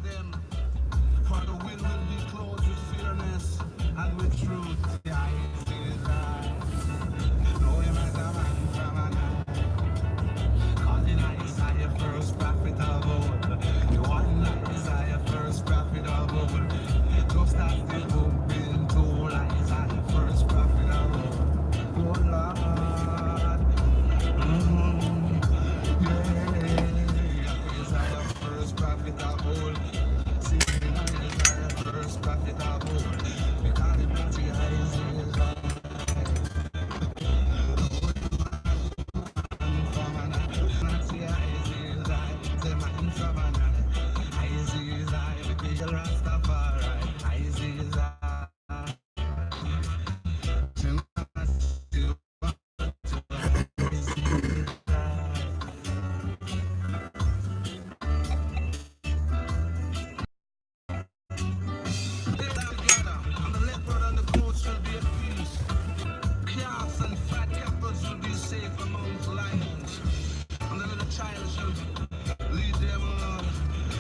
them. For the will be clothed with fairness and with truth. The eyes is know him as a man from an eye. Calling Isaiah first prophet of old. The one Isaiah first prophet of old. Just as the book been told, Isaiah first prophet of old. Oh Lord. Yeah. Isaiah first prophet of old. Singing Isaiah first prophet of old. We call him Natty Isaiah. Calves and fat heifers will be safe amongst lions, and the little child shall lead them on.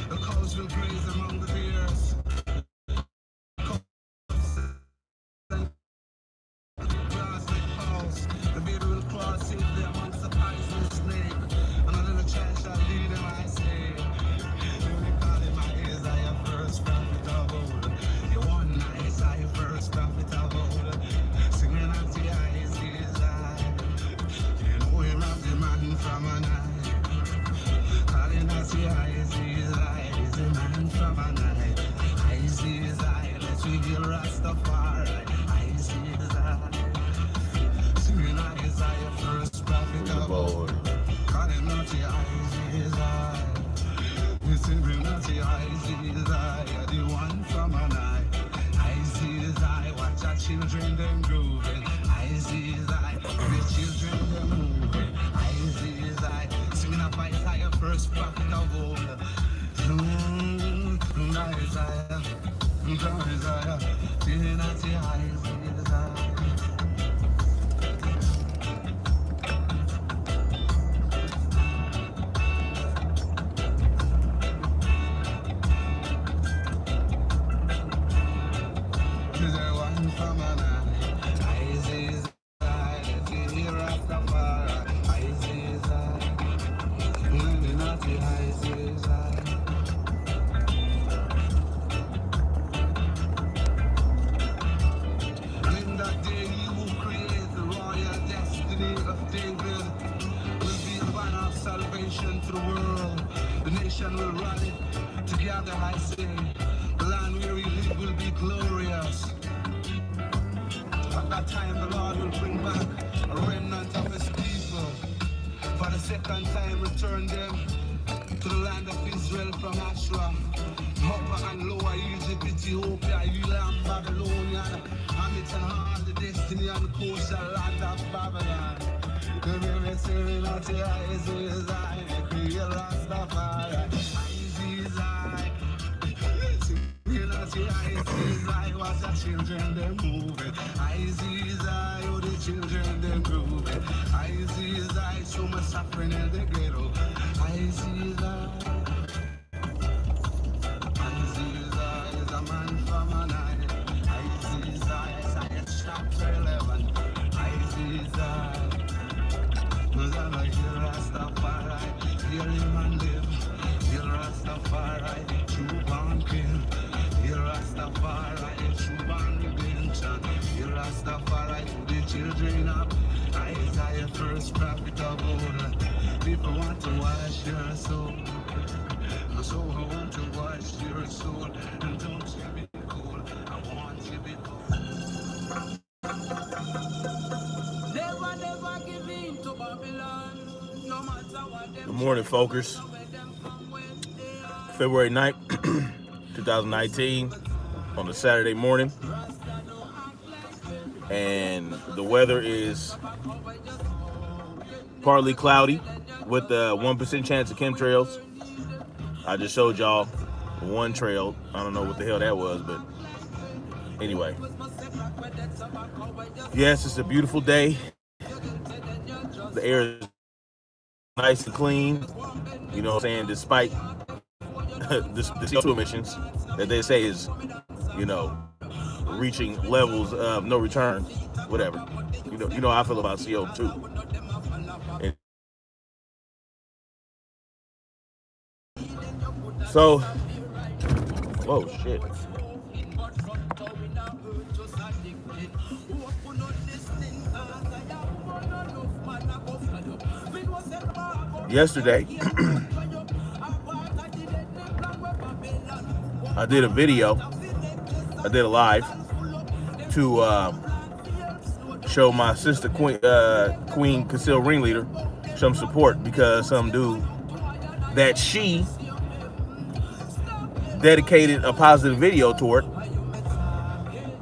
The cows will graze among the bears. Grass like cows. The baby will claw safely amongst the poisonous snake, and the little child shall lead them, I say. We call him Isaiah first prophet of old. You want Isaiah first prophet of old. Singing at the eyes, you know him as the man from an eye. Calling at the eyes, the man from an eye. Eyes, let's reveal Rastafari. Eyes, singing Isaiah first prophet of old. Calling at the eyes, we singing at the eyes, the one from an eye. Eyes, watch our children them grooving. Eyes, the children them moving. Eyes, singing up Isaiah first prophet of old. Isaiah, singing at the eyes, from an eye. Eyes, let's hear Rastafari. Eyes, living at the eyes, in that day, he who created the royal destiny of David will be a banner of salvation to the world. The nation will rally together, I say. The land where we live will be glorious. At that time, the Lord will bring back a remnant of his people. For the second time, return them to the land of Israel from Ashra, Upper and Lower Egypt, Ethiopia, Elam, Babylonian, Amit and all the destiny and the coastal land of Babylon. Come here, me singing at the eyes, create Rastafari. Singing at the eyes, watch the children them moving. Eyes, oh the children them grooving. Eyes, so much suffering in the ghetto. Eyes, is a man from an eye. Eyes, Isaiah chapter 11. Eyes, Rastafari, heal him and live. Heal Rastafari, true born king. Heal Rastafari, true born redemption. Heal Rastafari to the children of Isaiah first prophet of old. People want to wash your soul, so I want to wash your soul. And don't you be cool, I want you to be cool. Never give in to Babylon, no matter what them. Good morning, folkers. February 9th, 2019, on a Saturday morning. And the weather is partly cloudy with a 1% chance of chemtrails. I just showed y'all one trail. I don't know what the hell that was, but anyway. Yes, it's a beautiful day. The air is nice and clean. You know what I'm saying? Despite the CO2 emissions that they say is, you know, reaching levels of no return, whatever. You know how I feel about CO2. And so, whoa, shit. Yesterday, I did a video. I did a live to show my sister Queen Concealed Ringleader some support because some dude that she dedicated a positive video toward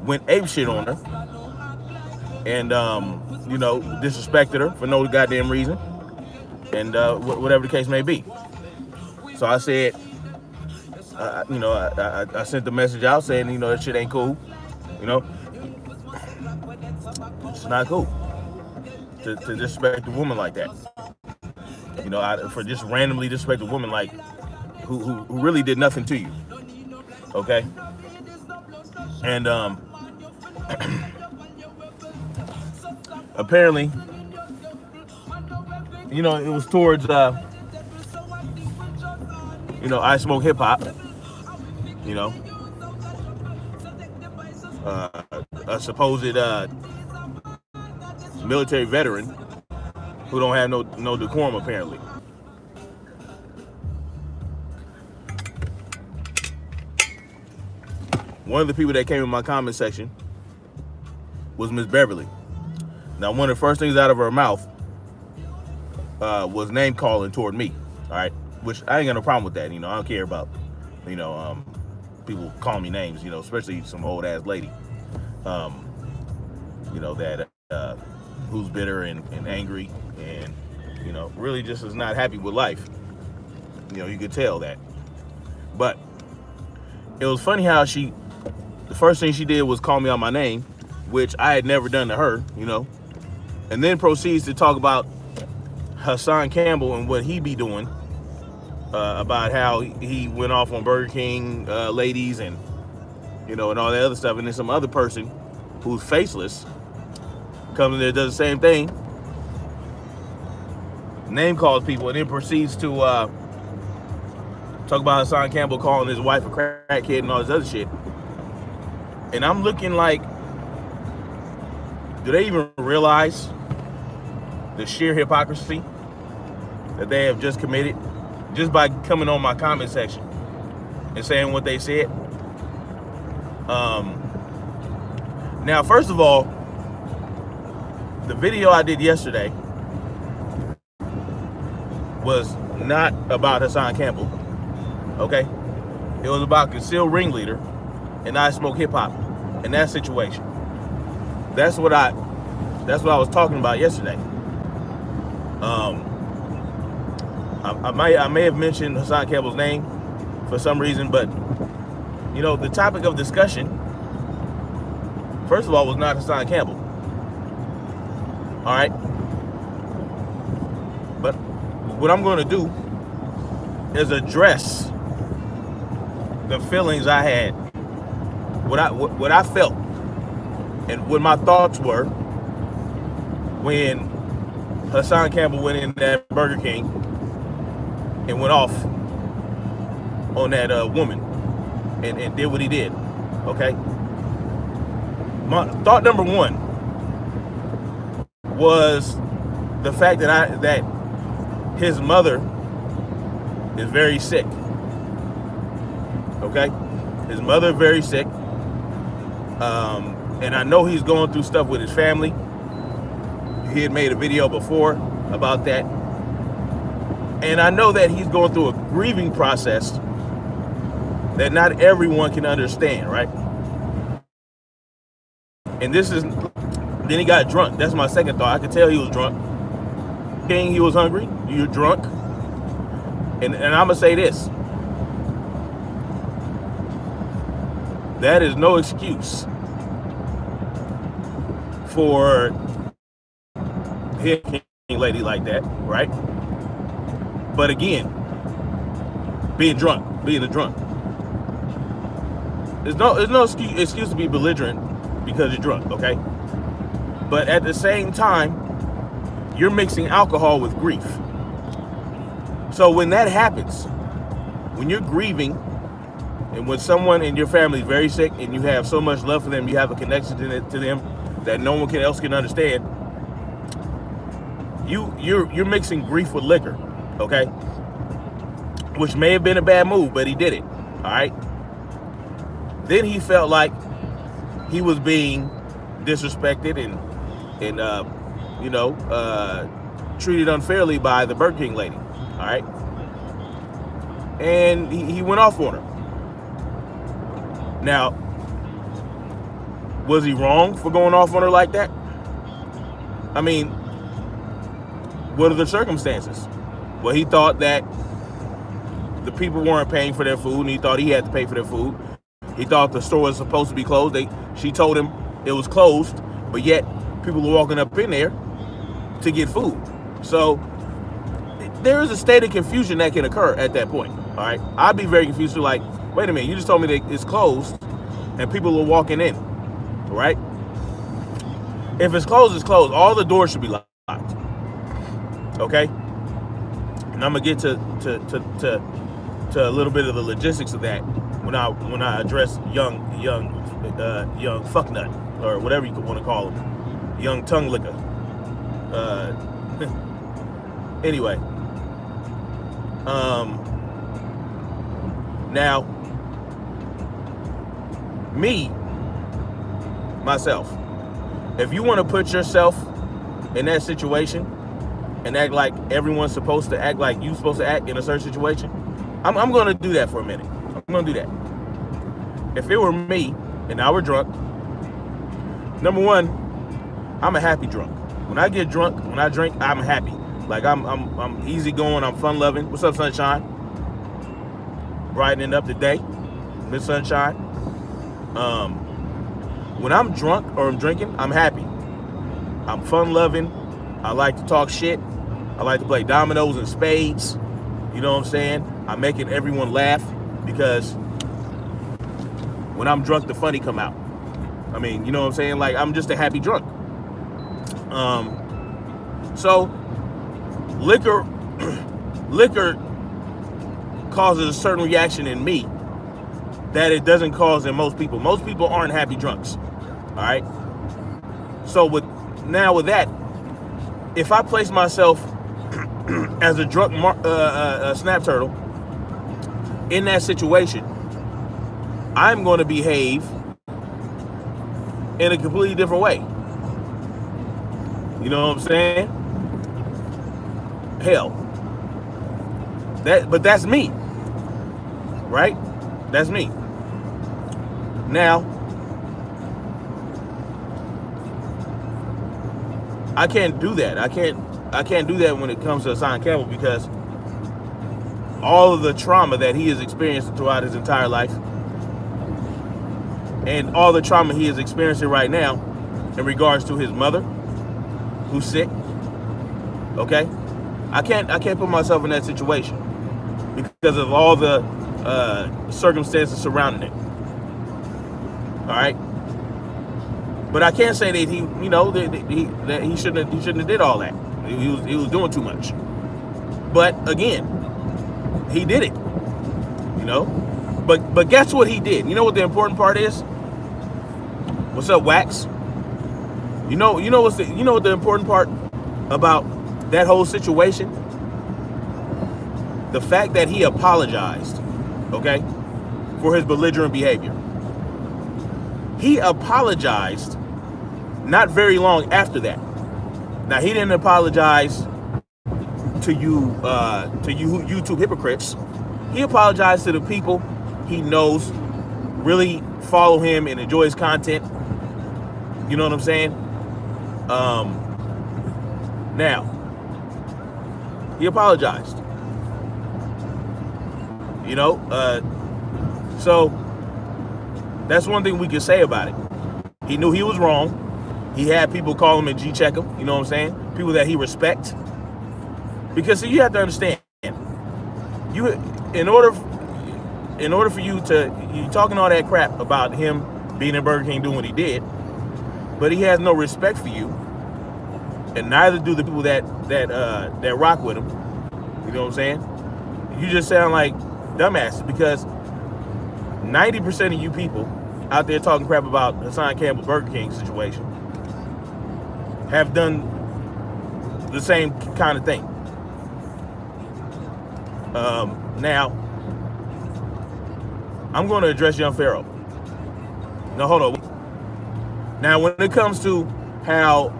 went ape shit on her and you know, disrespected her for no goddamn reason, and whatever the case may be. So I said, you know, I sent the message out saying, you know, that shit ain't cool. You know, it's not cool to disrespect a woman like that. You know, for just randomly disrespect a woman like who really did nothing to you. Okay, and apparently, you know, it was towards you know, I Smoke Hip Hop. You know, a supposed military veteran who don't have no decorum apparently. One of the people that came in my comment section was Miss Beverly. Now, one of the first things out of her mouth was name calling toward me. All right, which I ain't got no problem with that. You know, I don't care about, you know, people call me names. You know, especially some old ass lady. You know, that who's bitter and angry and, you know, really just is not happy with life. You know, you could tell that. But it was funny how the first thing she did was call me out my name, which I had never done to her, you know, and then proceeds to talk about Hassan Campbell and what he be doing, about how he went off on Burger King ladies and, you know, and all that other stuff. And then some other person who's faceless comes in there, does the same thing, name calls people, and then proceeds to talk about Hassan Campbell calling his wife a crackhead and all this other shit. And I'm looking like, do they even realize the sheer hypocrisy that they have just committed just by coming on my comment section and saying what they said? Now, first of all, the video I did yesterday was not about Hassan Campbell, okay? It was about Concealed Ringleader and I Smoke Hip Hop in that situation. That's what I was talking about yesterday. I may have mentioned Hassan Campbell's name for some reason, but, you know, the topic of discussion, first of all, was not Hassan Campbell. All right? But what I'm going to do is address the feelings I had, what I felt, and what my thoughts were when Hassan Campbell went in that Burger King and went off on that woman and did what he did. Okay? My thought number one was the fact that his mother is very sick. Okay? His mother is very sick. And I know he's going through stuff with his family. He had made a video before about that. And I know that he's going through a grieving process that not everyone can understand, right? And then he got drunk. That's my second thought. I could tell he was drunk. King, he was hungry. You're drunk. And I'm going to say this. That is no excuse for hitting a lady like that, right? But again, being drunk. being a drunk. There's no excuse to be belligerent because you're drunk, okay? But at the same time, you're mixing alcohol with grief. So when that happens, when you're grieving, and when someone in your family is very sick and you have so much love for them, you have a connection to them that no one else can understand, you're mixing grief with liquor, okay? Which may have been a bad move, but he did it, all right? Then he felt like he was being disrespected and treated unfairly by the Burger King lady, all right? And he went off on her. Now, was he wrong for going off on her like that? I mean, what are the circumstances? Well, he thought that the people weren't paying for their food, and he thought he had to pay for their food. He thought the store was supposed to be closed. She told him it was closed, but yet people were walking up in there to get food. So there is a state of confusion that can occur at that point. All right, I'd be very confused. Like, wait a minute, you just told me that it's closed, and people are walking in, right? If it's closed, it's closed. All the doors should be locked. Okay, and I'm gonna get to a little bit of the logistics of that when I address young fucknut, or whatever you want to call him, young tongue licker. Anyway, now myself, if you want to put yourself in that situation and act like everyone's supposed to act like you're supposed to act in a certain situation, I'm going to do that for a minute. I'm going to do that. If it were me and I were drunk, number one, I'm a happy drunk. When I get drunk, when I drink, I'm happy. Like I'm easy going. I'm fun loving. What's up, sunshine? Brightening up the day, Miss Sunshine. When I'm drunk or I'm drinking, I'm happy. I'm fun loving. I like to talk shit. I like to play dominoes and spades. You know what I'm saying? I'm making everyone laugh because when I'm drunk, the funny come out. I mean, you know what I'm saying? Like, I'm just a happy drunk. So liquor causes a certain reaction in me that it doesn't cause in most people. Most people aren't happy drunks. All right. So with that, if I place myself as a drunk snap turtle in that situation, I'm going to behave in a completely different way. You know what I'm saying? Hell, but that's me, right? That's me. Now, I can't do that. I can't do that when it comes to Hassan Campbell, because all of the trauma that he has experienced throughout his entire life, and all the trauma he is experiencing right now in regards to his mother, who's sick. Okay, I can't put myself in that situation because of all the circumstances surrounding it. All right, but I can't say that he shouldn't have did all that. He was doing too much. But again, he did it. You know, but guess what he did? You know what the important part is? What's up, Wax? You know what the important part about that whole situation? The fact that he apologized, okay, for his belligerent behavior. He apologized not very long after that. Now, he didn't apologize to you YouTube hypocrites. He apologized to the people he knows really follow him and enjoy his content. You know what I'm saying? Now, he apologized. So that's one thing we can say about it. He knew he was wrong. He had people call him and G-check him. You know what I'm saying? People that he respects. Because see, you have to understand, in order for you talking all that crap about him being in Burger King doing what he did, but he has no respect for you, and neither do the people that rock with him. You know what I'm saying? You just sound like dumbasses, because 90% of you people out there talking crap about Hassan Campbell's Burger King situation have done the same kind of thing. Now, I'm going to address Young Pharaoh. No, hold on. Now, when it comes to how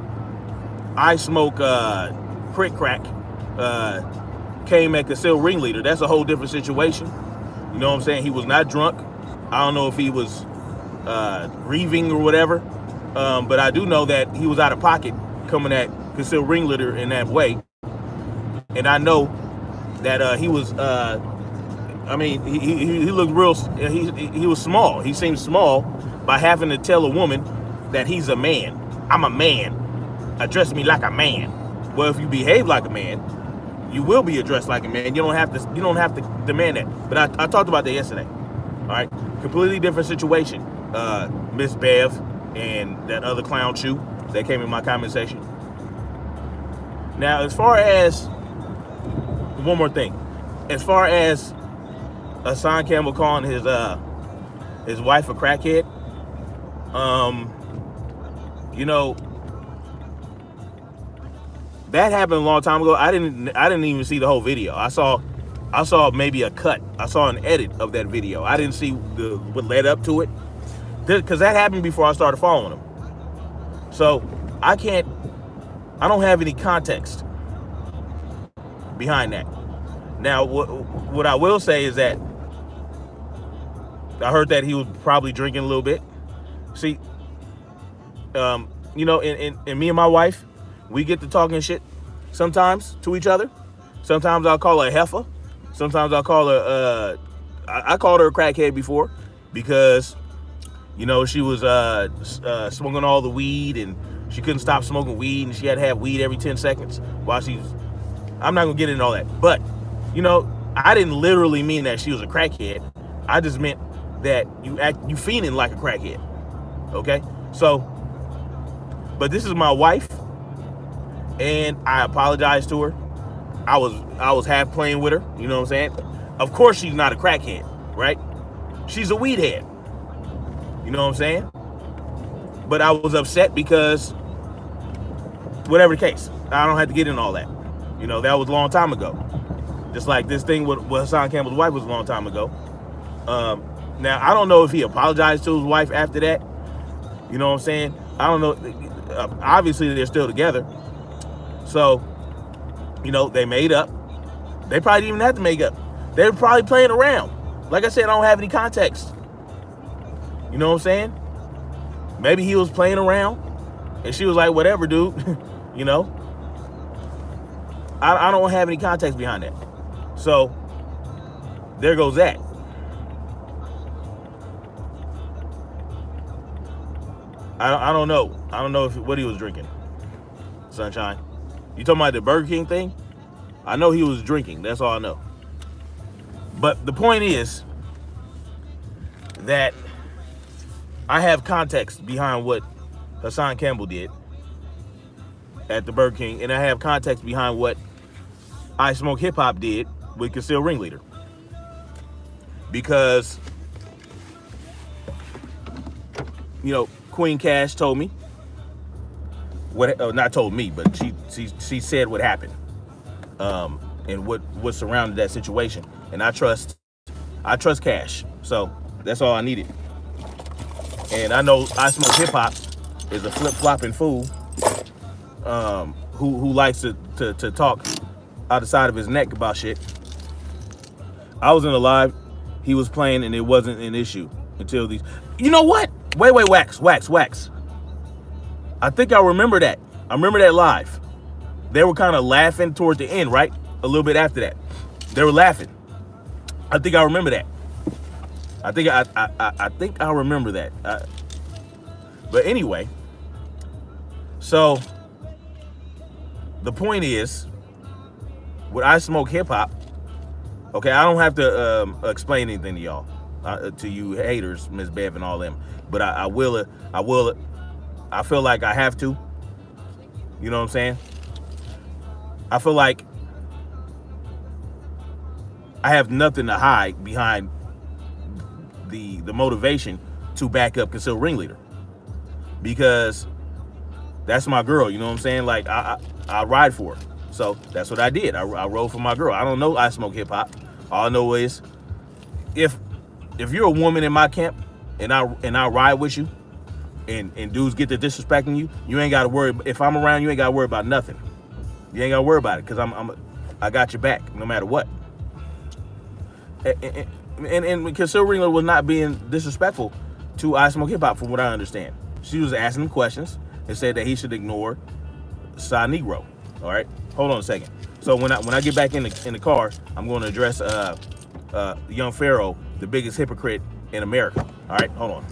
I Smoke Crick Crack came at Concealed Ringleader, that's a whole different situation. You know what I'm saying? He was not drunk. I don't know if he was reaving or whatever, but I do know that he was out of pocket coming at Concealed Ringleader in that way. And I know that he was, I mean, he looked real, he was small. He seemed small by having to tell a woman that he's a man. I'm a man. Address me like a man. Well, if you behave like a man, you will be addressed like a man. You don't have to demand that. But I talked about that yesterday. All right, completely different situation. Miss Bev and that other clown chew that came in my comment section. Now, as far as one more thing, as far as Hassan Campbell calling his wife a crackhead, you know, that happened a long time ago. I didn't even see the whole video. I saw maybe a cut. I saw an edit of that video. I didn't see what led up to it, because that happened before I started following him. So I don't have any context behind that. Now, what I will say is that I heard that he was probably drinking a little bit. See, you know, and me and my wife, we get to talking shit sometimes to each other. Sometimes I'll call her a heifer. Sometimes I'll call her, I called her a crackhead before, because, you know, she was smoking all the weed, and she couldn't stop smoking weed, and she had to have weed every 10 seconds while I'm not gonna get into all that. But, you know, I didn't literally mean that she was a crackhead. I just meant that you fiending like a crackhead. Okay? So, but this is my wife, and I apologized to her. I was half playing with her, you know what I'm saying? Of course she's not a crackhead, right? She's a weed head. You know what I'm saying? But I was upset because, whatever the case, I don't have to get into all that. You know, that was a long time ago. Just like this thing with Hassan Campbell's wife was a long time ago. Now, I don't know if he apologized to his wife after that. You know what I'm saying? I don't know. Obviously, they're still together. So, you know, they made up. They probably didn't even have to make up. They were probably playing around. Like I said, I don't have any context. You know what I'm saying? Maybe he was playing around, and she was like, whatever, dude. You know? I don't have any context behind that. So, there goes that. I don't know. I don't know what he was drinking. Sunshine. You talking about the Burger King thing? I know he was drinking. That's all I know. But the point is that I have context behind what Hassan Campbell did at the Burger King, and I have context behind what I Smoke Hip Hop did with Concealed Ringleader. Because, you know, Queen Cash told me not told me, but she said what happened, and what surrounded that situation. And I trust Cash, so that's all I needed. And I know I Smoke Hip Hop is a flip-flopping fool who likes to talk out the side of his neck about shit. I was in a live, he was playing, and it wasn't an issue until these. You know what? Wait, wax. I think I remember that. I remember that live. They were kind of laughing towards the end, right? A little bit after that. They were laughing. I think I remember that. I think I remember that. But anyway, so the point is, with I Smoke Hip Hop, Okay, I don't have to explain anything to y'all, to you haters, Miss Bev and all them. But I will. I will. I feel like I have to. You know what I'm saying? I feel like I have nothing to hide behind the motivation to back up concealed ringleader, because that's my girl. You know what I'm saying? Like I ride for her. So that's what I did. I rode for my girl. I don't know I smoke hip hop. All I know is if you're a woman in my camp and I ride with you, and dudes get to disrespecting you, you ain't gotta worry. If I'm around, you ain't gotta worry about nothing. You ain't gotta worry about it, because I got your back no matter what. And concealed ringleader was not being disrespectful to I Smoke Hip Hop, from what I understand. She was asking him questions and said that he should ignore Sa Negro. All right, hold on a second. So when I get back in the car, I'm going to address Young Pharaoh, the biggest hypocrite in America. All right, hold on.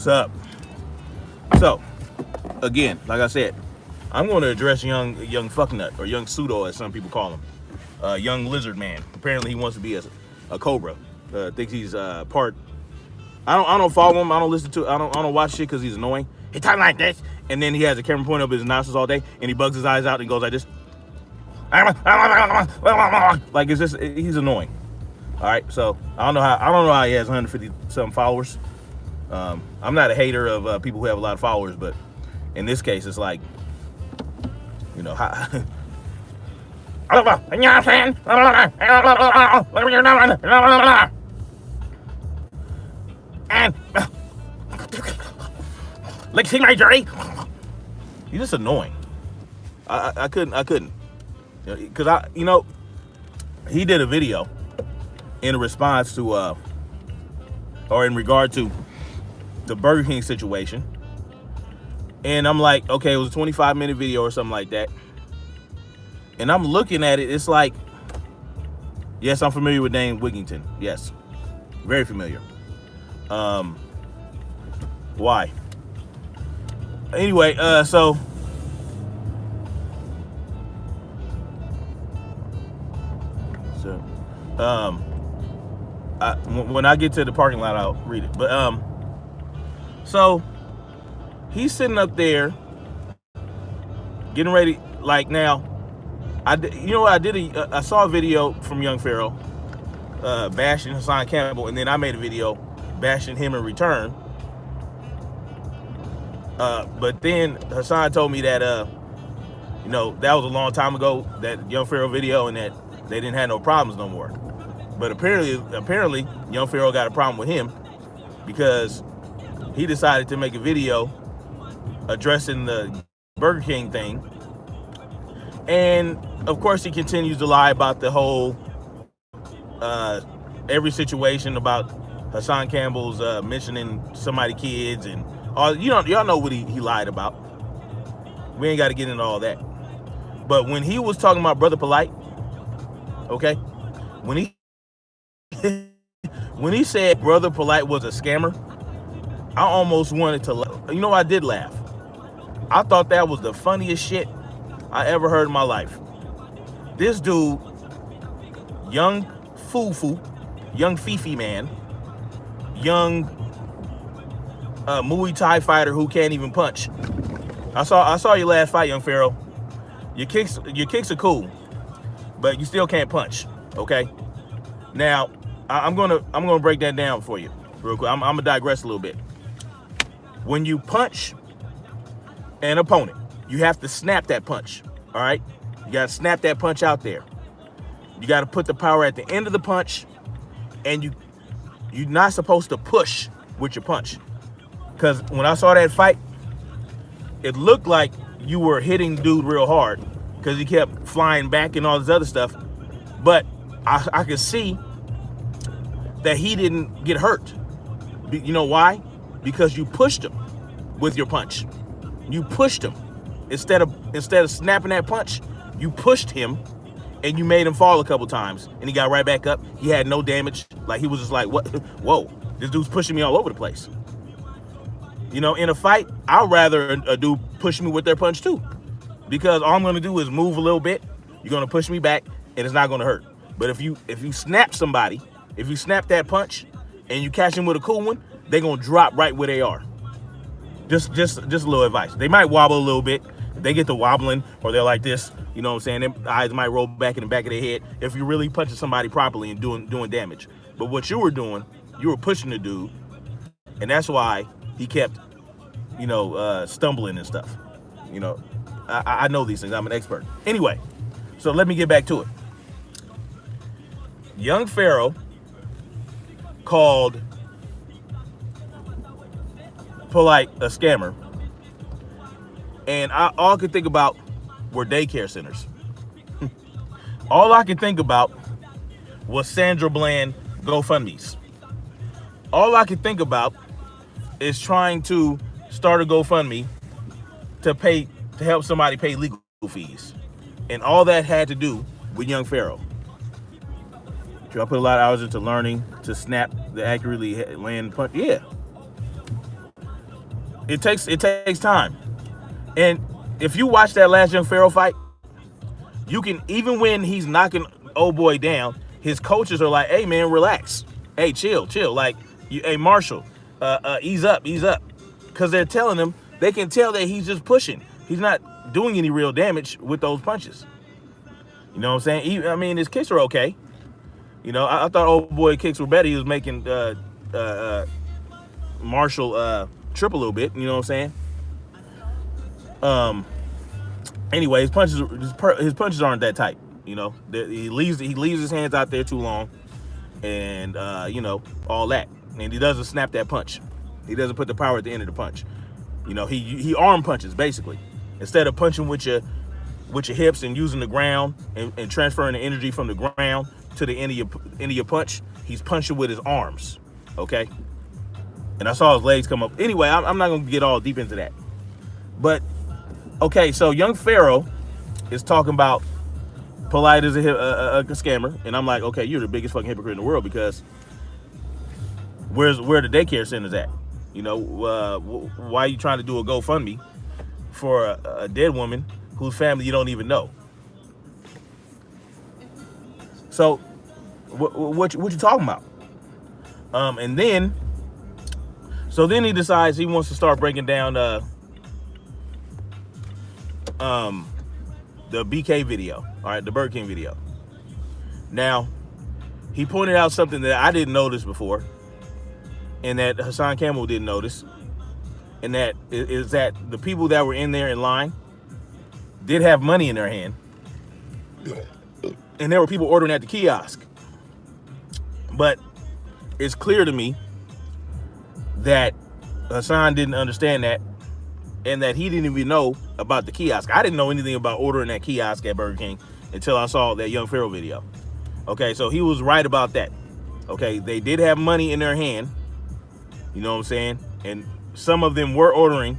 What's up? So, again, like I said, I'm going to address young fucknut, or young pseudo as some people call him, young lizard man. Apparently, he wants to be a cobra. Thinks he's part. I don't follow him. I don't listen to. I don't watch shit because he's annoying. He talking like this, and then he has a camera pointing up his nostrils all day, and he bugs his eyes out and goes like this. Like it's just, he's annoying. All right, so I don't know how he has 150 some followers. I'm not a hater of people who have a lot of followers, but in this case, it's like, you know, you know what I'm saying? And like, see my jury? He's just annoying. I couldn't, because he did a video in response to or in regard to the Burger King situation, and I'm like, okay, it was a 25-minute video or something like that, and I'm looking at it, it's like, yes, I'm familiar with Dane Wigington, yes, very familiar. Why? Anyway, so when I get to the parking lot, I'll read it. But so he's sitting up there getting ready. Like, now, I saw a video from Young Pharaoh bashing Hassan Campbell, and then I made a video bashing him in return. But then Hassan told me that that was a long time ago, that Young Pharaoh video, and that they didn't have no problems no more. But apparently Young Pharaoh got a problem with him, because he decided to make a video addressing the Burger King thing. And of course he continues to lie about the whole every situation about Hassan Campbell's mentioning somebody's kids and all. Y'all know what he lied about. We ain't got to get into all that. But when he was talking about Brother Polite, okay, when he when he said Brother Polite was a scammer, I almost wanted to laugh. You know, I did laugh. I thought that was the funniest shit I ever heard in my life. This dude, young Fufu, young Fifi man, young Muay Thai fighter who can't even punch. I saw your last fight, young Pharaoh. Your kicks are cool, but you still can't punch. Okay. Now, I'm gonna break that down for you real quick. I'm gonna digress a little bit. When you punch an opponent, you have to snap that punch. All right. You gotta snap that punch out there. You gotta put the power at the end of the punch, and you're not supposed to push with your punch. Because when I saw that fight, it looked like you were hitting dude real hard because he kept flying back and all this other stuff. But I could see that he didn't get hurt. You know why? Because you pushed him with your punch. You pushed him. Instead of snapping that punch, you pushed him and you made him fall a couple times. And he got right back up. He had no damage. Like, he was just like, what? Whoa, this dude's pushing me all over the place. You know, in a fight, I'd rather a dude push me with their punch too. Because all I'm gonna do is move a little bit, you're gonna push me back, and it's not gonna hurt. But if you snap somebody, if you snap that punch and you catch them with a cool one, they're gonna drop right where they are. Just a little advice. They might wobble a little bit. If they get to wobbling or they're like this, you know what I'm saying? Their eyes might roll back in the back of their head if you're really punching somebody properly and doing damage. But what you were doing, you were pushing the dude, and that's why he kept, you know, stumbling and stuff. You know, I know these things. I'm an expert. Anyway, so let me get back to it. Young Pharaoh called Polite a scammer, and all I could think about were daycare centers. All I could think about was Sandra Bland GoFundMe's. All I could think about is trying to start a GoFundMe to help somebody pay legal fees, and all that had to do with young Pharaoh. I put a lot of hours into learning to snap the accurately land punch. Yeah, it takes time. And if you watch that last young Pharaoh fight, you can, even when he's knocking old boy down, his coaches are like, "Hey man, relax. Hey, chill. Like, hey Marshall, ease up," because they're telling him, they can tell that he's just pushing. He's not doing any real damage with those punches. You know what I'm saying? I mean, his kicks are okay. You know, I thought old boy kicks were better. He was making Marshall trip a little bit. You know what I'm saying? Anyway, his punches aren't that tight. You know, he leaves his hands out there too long, and you know, all that. And he doesn't snap that punch. He doesn't put the power at the end of the punch. You know, he arm punches basically. Instead of punching with your hips and using the ground and transferring the energy from the ground to the end of your punch, he's punching with his arms. Okay. And I saw his legs come up. Anyway, I'm not gonna get all deep into that. But okay, so young Pharaoh is talking about Polite as a scammer, and I'm like, okay, you're the biggest fucking hypocrite in the world, because where the daycare centers at? You know, why are you trying to do a GoFundMe for a dead woman whose family you don't even know? So, what you talking about? And then he decides he wants to start breaking down the BK video, all right, the Burger King video. Now, he pointed out something that I didn't notice before, and that Hassan Campbell didn't notice, and that is that the people that were in there in line did have money in their hand, and there were people ordering at the kiosk. But it's clear to me that Hassan didn't understand that, and that he didn't even know about the kiosk. I didn't know anything about ordering at kiosk at Burger King until I saw that young Pharaoh video. Okay, so he was right about that. Okay, they did have money in their hand, you know what I'm saying? And some of them were ordering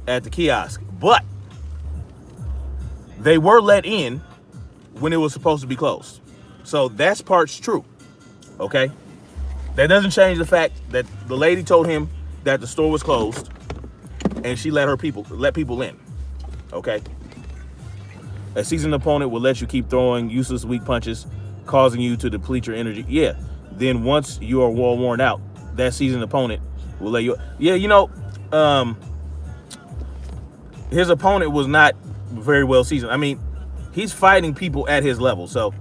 at the kiosk. But they were let in when it was supposed to be closed. So that part's true. Okay? That doesn't change the fact that the lady told him that the store was closed and she let people in. Okay? A seasoned opponent will let you keep throwing useless weak punches, causing you to deplete your energy. Yeah. Then once you are well worn out, that seasoned opponent will let you. Yeah, his opponent was not very well seasoned. I mean, he's fighting people at his level. So,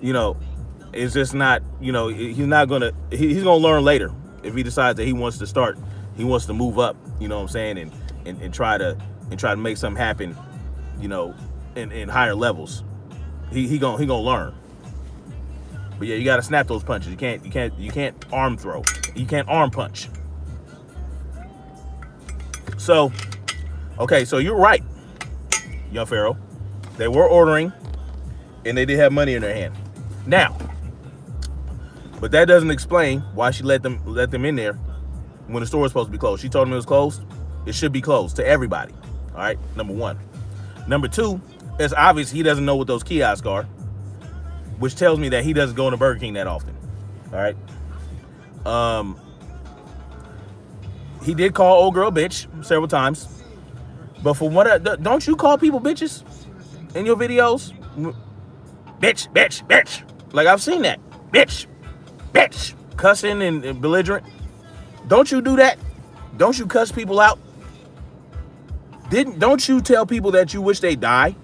it's just not, he's gonna learn later if he decides that he wants to move up, you know what I'm saying, and try to make something happen, in higher levels. He gonna learn. But yeah, you gotta snap those punches. You can't arm throw. You can't arm punch. So, okay, so you're right, young Pharaoh. They were ordering, and they did have money in their hand. Now, but that doesn't explain why she let them in there when the store was supposed to be closed. She told them it was closed. It should be closed to everybody. All right, number one. Number two, it's obvious he doesn't know what those kiosks are, which tells me that he doesn't go into Burger King that often. All right. He did call old girl bitch several times, but for what? Don't you call people bitches in your videos? Bitch, bitch, bitch. Like, I've seen that. Bitch, bitch, cussing and belligerent. Don't you do that? Don't you cuss people out? Don't you tell people that you wish they die?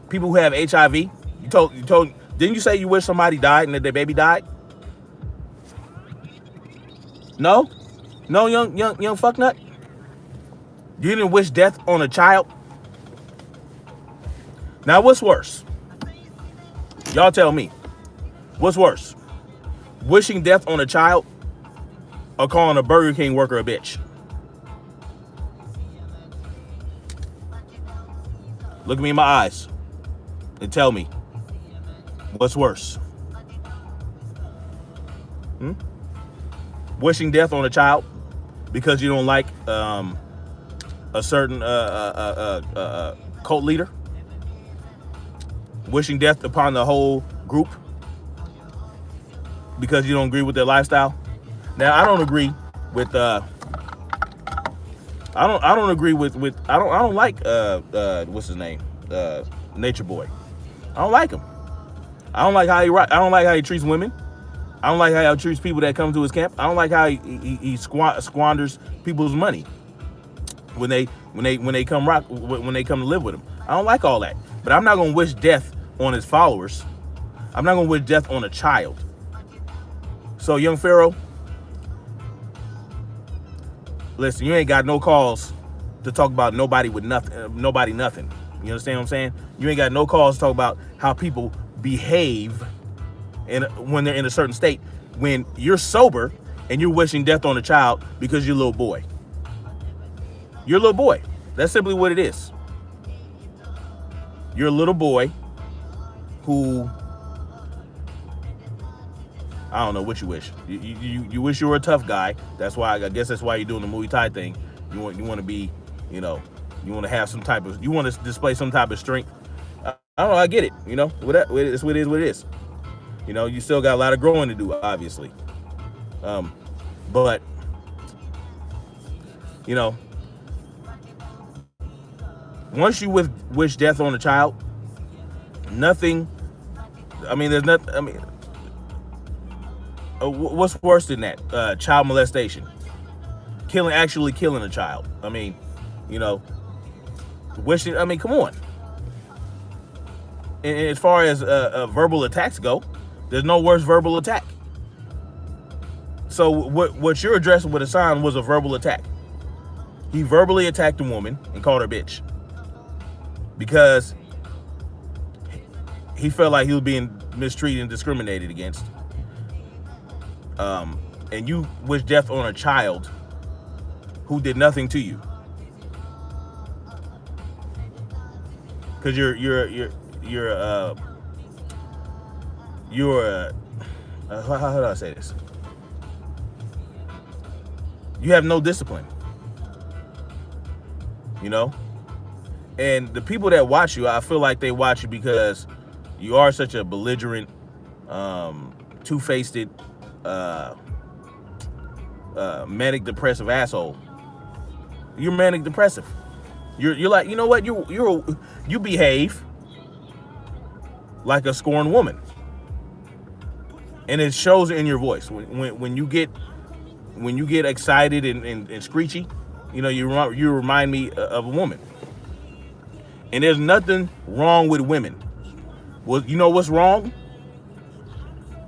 People who have HIV. You told. Didn't you say you wish somebody died and that their baby died? No, young fucknut. You didn't wish death on a child. Now, what's worse? Y'all tell me. What's worse? Wishing death on a child or calling a Burger King worker a bitch? Look at me in my eyes and tell me, what's worse? Wishing death on a child because you don't like a certain cult leader? Wishing death upon the whole group because you don't agree with their lifestyle? Now, I don't agree with I don't agree with I don't like what's his name, Nature Boy. I don't like him. I don't like how he treats women. I don't like how he treats people that come to his camp. I don't like how he squanders people's money when they come to live with him. I don't like all that. But I'm not gonna wish death on his followers. I'm not gonna wish death on a child. So, young Pharaoh, listen, you ain't got no cause to talk about nobody with nothing. Nobody nothing. You understand what I'm saying? You ain't got no cause to talk about how people behave when they're in a certain state, when you're sober and you're wishing death on a child because you're a little boy. You're a little boy. That's simply what it is. You're a little boy who, I don't know what you wish. You wish you were a tough guy. That's why, I guess that's why you're doing the Muay Thai thing. You want to be, you want to have some type of, you want to display some type of strength. I don't know. I get it. It's what it is. What it is. You still got a lot of growing to do, obviously. But once you wish death on a child, nothing. I mean, there's nothing. I mean, what's worse than that? Child molestation, actually killing a child. I mean, wishing. I mean, come on. And as far as verbal attacks go, there's no worse verbal attack. So what you're addressing with Hassan was a verbal attack. He verbally attacked a woman and called her bitch because he felt like he was being mistreated and discriminated against. And you wish death on a child who did nothing to you. Because how do I say this? You have no discipline. And the people that watch you, I feel like they watch you because you are such a belligerent, two-faced, uh, manic depressive asshole. You're manic depressive. You're like, you know what? You behave like a scorned woman, and it shows in your voice when you get excited and screechy. You remind me of a woman, and there's nothing wrong with women. Well, you know what's wrong?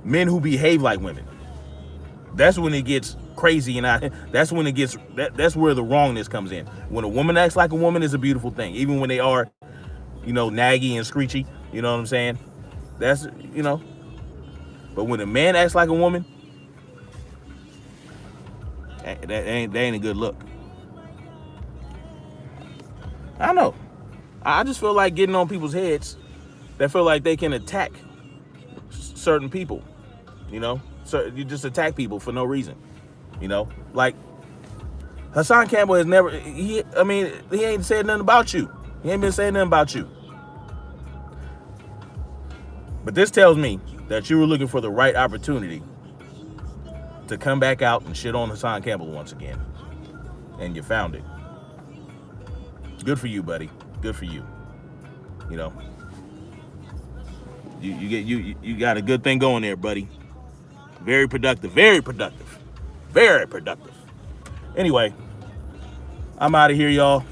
Men who behave like women. That's when it gets crazy, and that's when it gets that's where the wrongness comes in. When a woman acts like a woman is a beautiful thing, even when they are, naggy and screechy. You know what I'm saying? That's But when a man acts like a woman, that ain't a good look. I don't know. I just feel like getting on people's heads that feel like they can attack certain people. So you just attack people for no reason. Like Hassan Campbell has never. He ain't said nothing about you. He ain't been saying nothing about you. But this tells me that you were looking for the right opportunity to come back out and shit on Hassan Campbell once again, and you found it. Good for you, buddy. Good for you. You got a good thing going there, buddy. Very productive. Very productive. Very productive. Anyway, I'm out of here, y'all.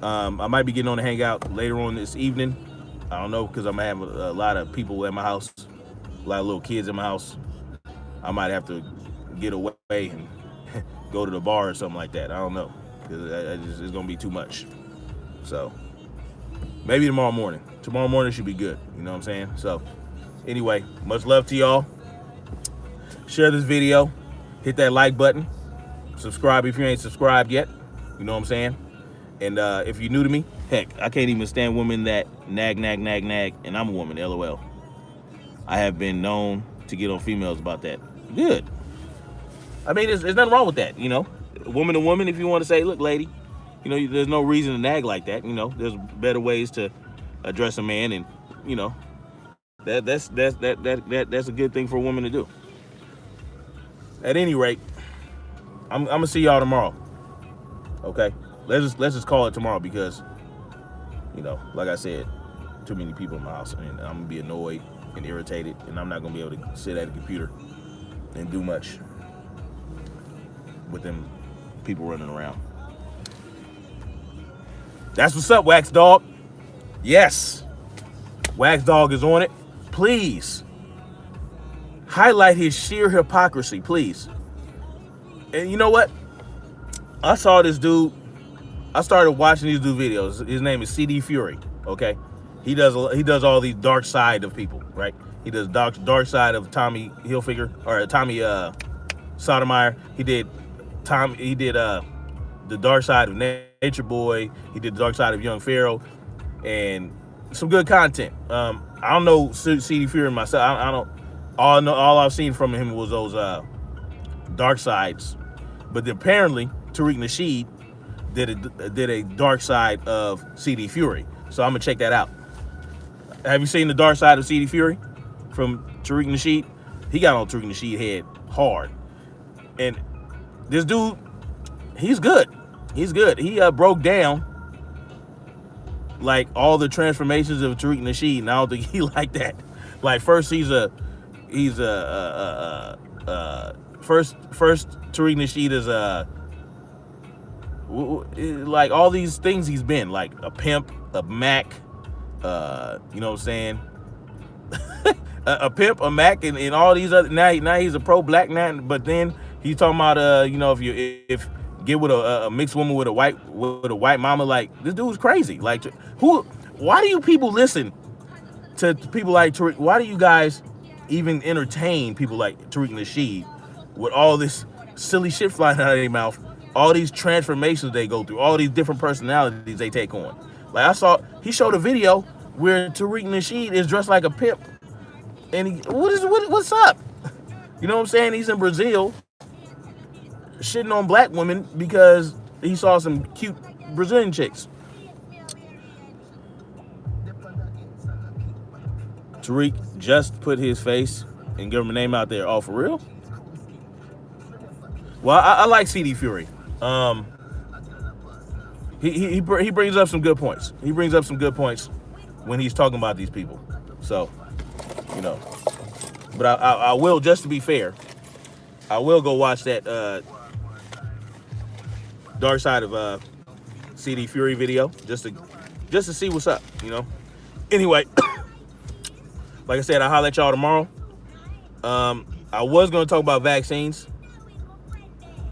I might be getting on the hangout later on this evening. I don't know, because I'm going to have a lot of people at my house, a lot of little kids in my house. I might have to get away and go to the bar or something like that. I don't know, because it's going to be too much. So maybe tomorrow morning. Tomorrow morning should be good. You know what I'm saying? So anyway, much love to y'all. Share this video. Hit that like button. Subscribe if you ain't subscribed yet. You know what I'm saying? And if you're new to me, heck, I can't even stand women that nag, and I'm a woman, LOL. I have been known to get on females about that. Good. I mean, there's nothing wrong with that, Woman to woman, if you want to say, look, lady, there's no reason to nag like that. There's better ways to address a man, and that's a good thing for a woman to do. At any rate, I'm gonna see y'all tomorrow. Okay, let's just call it tomorrow, because like I said, too many people in my house, and I'm gonna be annoyed and irritated, and I'm not gonna be able to sit at a computer and do much with them people running around. That's what's up, Wax Dog. Yes, Wax Dog is on it. Please highlight his sheer hypocrisy, please. And you know what? I saw this dude. I started watching these dude videos. His name is CD Fury. Okay, he does all these dark side of people, right? He does dark side of Tommy Hilfiger, or Tommy Sotomayor. He did the dark side of Nature Boy. He did the dark side of Young Pharaoh, and some good content. I don't know CD Fury myself. I don't. All I've seen from him was those dark sides, but apparently Tariq Nasheed did a dark side of CD Fury. So I'm gonna check that out. Have you seen the dark side of CD Fury from Tariq Nasheed? He got on Tariq Nasheed head hard, and this dude, he's good. He's good. He broke down like all the transformations of Tariq Nasheed, and I don't think he like that. Like first first Tariq Nasheed is like all these things he's been, like a pimp, a Mac, you know what I'm saying? a pimp, a Mac, and all these other. Now he's a pro black man, but then he's talking about if get with a mixed woman with a white mama, like this dude's crazy. Like why do you people listen to people like Tariq? Why do you guys even entertain people like Tariq Nasheed with all this silly shit flying out of their mouth, all these transformations they go through, all these different personalities they take on? Like he showed a video where Tariq Nasheed is dressed like a pimp, and what's up? You know what I'm saying? He's in Brazil shitting on black women because he saw some cute Brazilian chicks. Tariq just put his face and give him a name out there. Oh, for real? Well, I like CD Fury. He brings up some good points. He brings up some good points when he's talking about these people. So, you know, but I will, just to be fair, I will go watch that Dark Side of CD Fury video just to see what's up. You know. Anyway, like I said, I'll holler at y'all tomorrow. I was gonna talk about vaccines,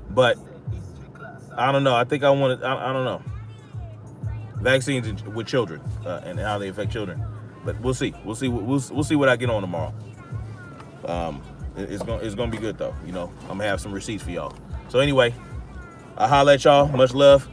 but I don't know. I think I want to. I don't know. Vaccines with children and how they affect children, but we'll see. We'll see what I get on tomorrow. It's gonna be good though. You know, I'm gonna have some receipts for y'all. So anyway, I'll holler at y'all. Much love.